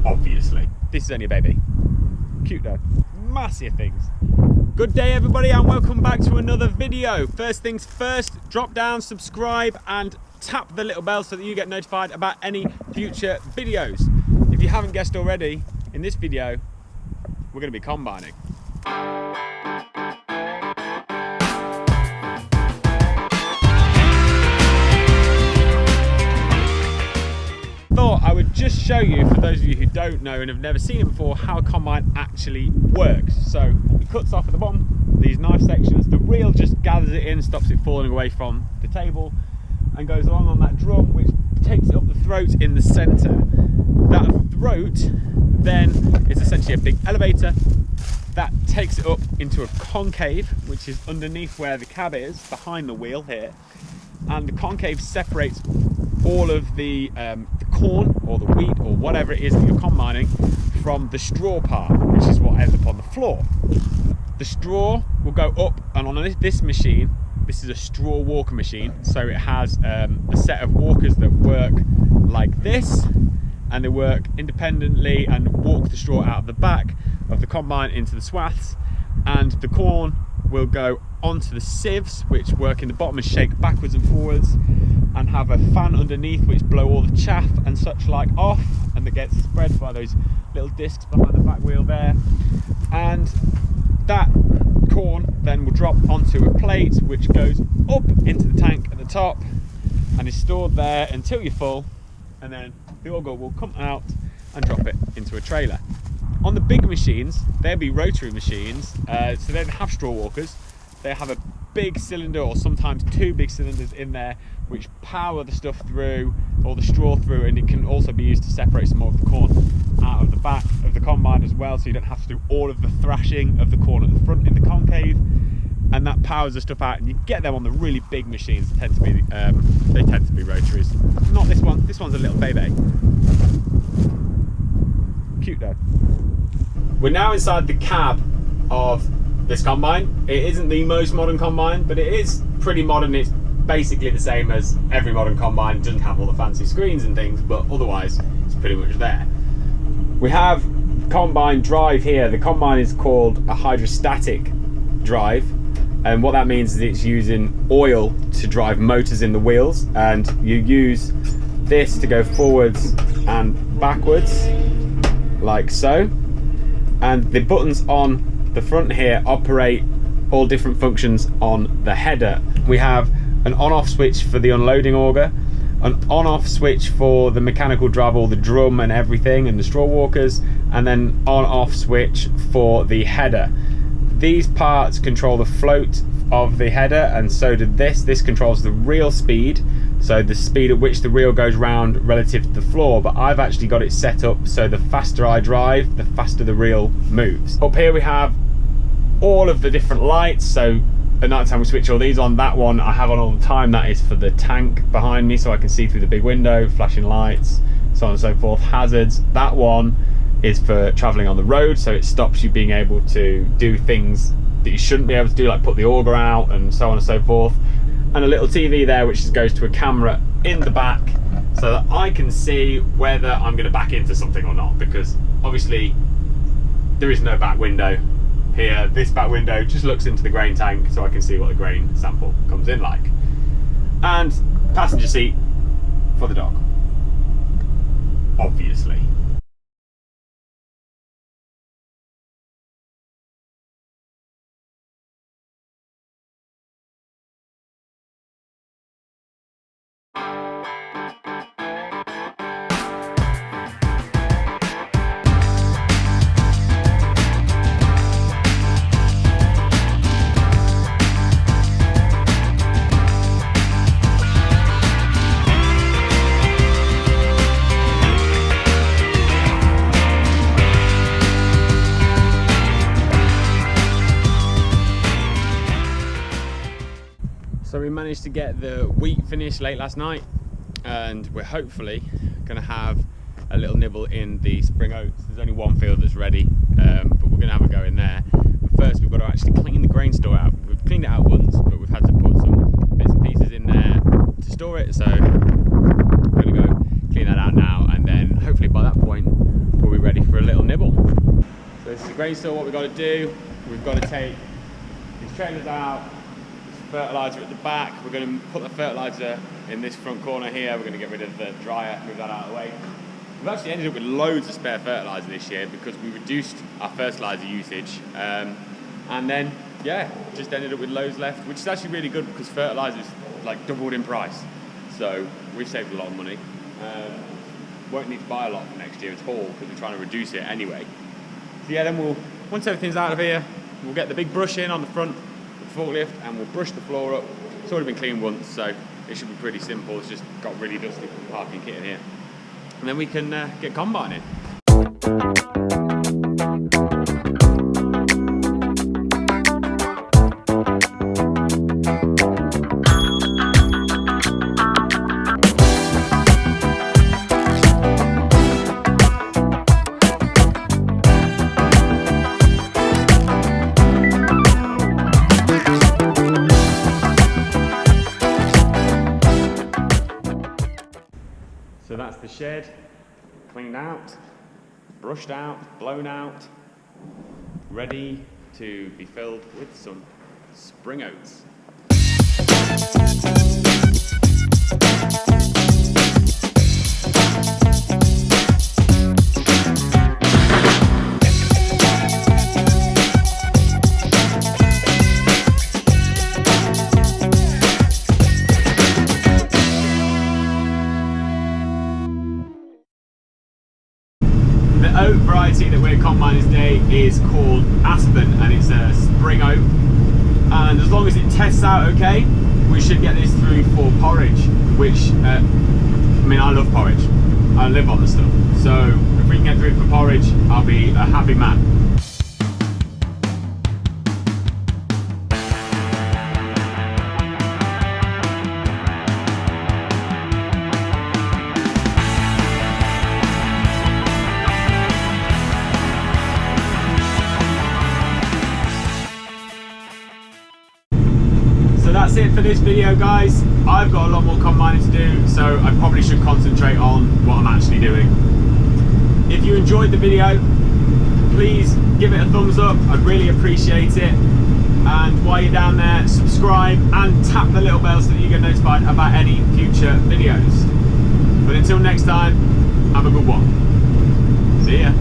obviously. This is only a baby. Cute though. Massive things. Good day everybody and welcome back to another video. First things first, drop down, subscribe and tap the little bell so that you get notified about any future videos. If you haven't guessed already, in this video, we're going to be combining. Thought I would just show you, for those of you who don't know and have never seen it before, how a combine actually works. So it cuts off at the bottom these knife sections, the reel just gathers it in, stops it falling away from the table and goes along on that drum, which takes it up the throat in the center. That throat then is essentially a big elevator that takes it up into a concave, which is underneath where the cab is, behind the wheel here, and the concave separates all of the corn or the wheat or whatever it is that you're combining from the straw part, which is what ends up on the floor. The straw will go up, and on this machine, this is a straw walker machine, so it has a set of walkers that work like this, and they work independently and walk the straw out of the back of the combine into the swaths, and the corn will go onto the sieves, which work in the bottom and shake backwards and forwards, and have a fan underneath which blow all the chaff and such like off, and that gets spread by those little discs behind the back wheel there. And that corn then will drop onto a plate which goes up into the tank at the top and is stored there until you're full, and then the auger will come out and drop it into a trailer. On the big machines, they'll be rotary machines, so they don't have straw walkers. They have a big cylinder, or sometimes two big cylinders in there, which power the stuff through, or the straw through, and it can also be used to separate some more of the corn out of the back of the combine as well, so you don't have to do all of the thrashing of the corn at the front in the concave, and that powers the stuff out. And you get them on the really big machines. They tend to be rotaries. Not this one. This one's a little baby. Cute though. We're now inside the cab of this combine. It isn't the most modern combine, but it is pretty modern. It's basically the same as every modern combine. It doesn't have all the fancy screens and things, but otherwise it's pretty much there. We have combine drive here. The combine is called a hydrostatic drive, and what that means is it's using oil to drive motors in the wheels, and you use this to go forwards and backwards like so, and the buttons on the front here operate all different functions on the header. We have an on-off switch for the unloading auger, an on-off switch for the mechanical drive, all the drum and everything, and the straw walkers, and then on-off switch for the header. These parts control the float of the header, and so did this. This controls the reel speed, so the speed at which the reel goes round relative to the floor, but I've actually got it set up so the faster I drive, the faster the reel moves. Up here we have all of the different lights, so at night time we switch all these on. That one I have on all the time, that is for the tank behind me, so I can see through the big window, flashing lights, so on and so forth, hazards. That one is for traveling on the road, so it stops you being able to do things that you shouldn't be able to do, like put the auger out and so on and so forth. And a little TV there which goes to a camera in the back, so that I can see whether I'm going to back into something or not, because obviously there is no back window here. This back window just looks into the grain tank, so I can see what the grain sample comes in like. And passenger seat for the dog, obviously. So we managed to get the wheat finished late last night, and we're hopefully going to have a little nibble in the spring oats. There's only one field that's ready, but we're going to have a go in there. But first we've got to actually clean the grain store out. We've cleaned it out once, but we've had to put some bits and pieces in there to store it, so we're going to go clean that out now, and then hopefully by that point we'll be grain store, what we've got to do, we've got to take these trailers out, fertilizer at the back. We're going to put the fertilizer in this front corner here. We're going to get rid of the dryer, move that out of the way. We've actually ended up with loads of spare fertilizer this year because we reduced our fertilizer usage, and then yeah, just ended up with loads left, which is actually really good because fertilizer's like doubled in price, so we've saved a lot of money. Won't need to buy a lot for next year at all because we're trying to reduce it anyway. So yeah, then once everything's out of here, we'll get the big brush in on the front of the forklift and we'll brush the floor up. It's already been cleaned once, so it should be pretty simple. It's just got really dusty from the parking kit in here. And then we can get combining. So that's the shed, cleaned out, brushed out, blown out, ready to be filled with some spring oats. The oat variety that we're combining today is called Aspen, and it's a spring oat, and as long as it tests out okay, we should get this through for porridge, which I mean, I love porridge, I live on the stuff, so if we can get through it for porridge, I'll be a happy man. So that's it for this video, guys. I've got a lot more combining to do, so I probably should concentrate on what I'm actually doing. If you enjoyed the video, please give it a thumbs up. I'd really appreciate it. And while you're down there, subscribe and tap the little bell so that you get notified about any future videos. But until next time, have a good one. See ya.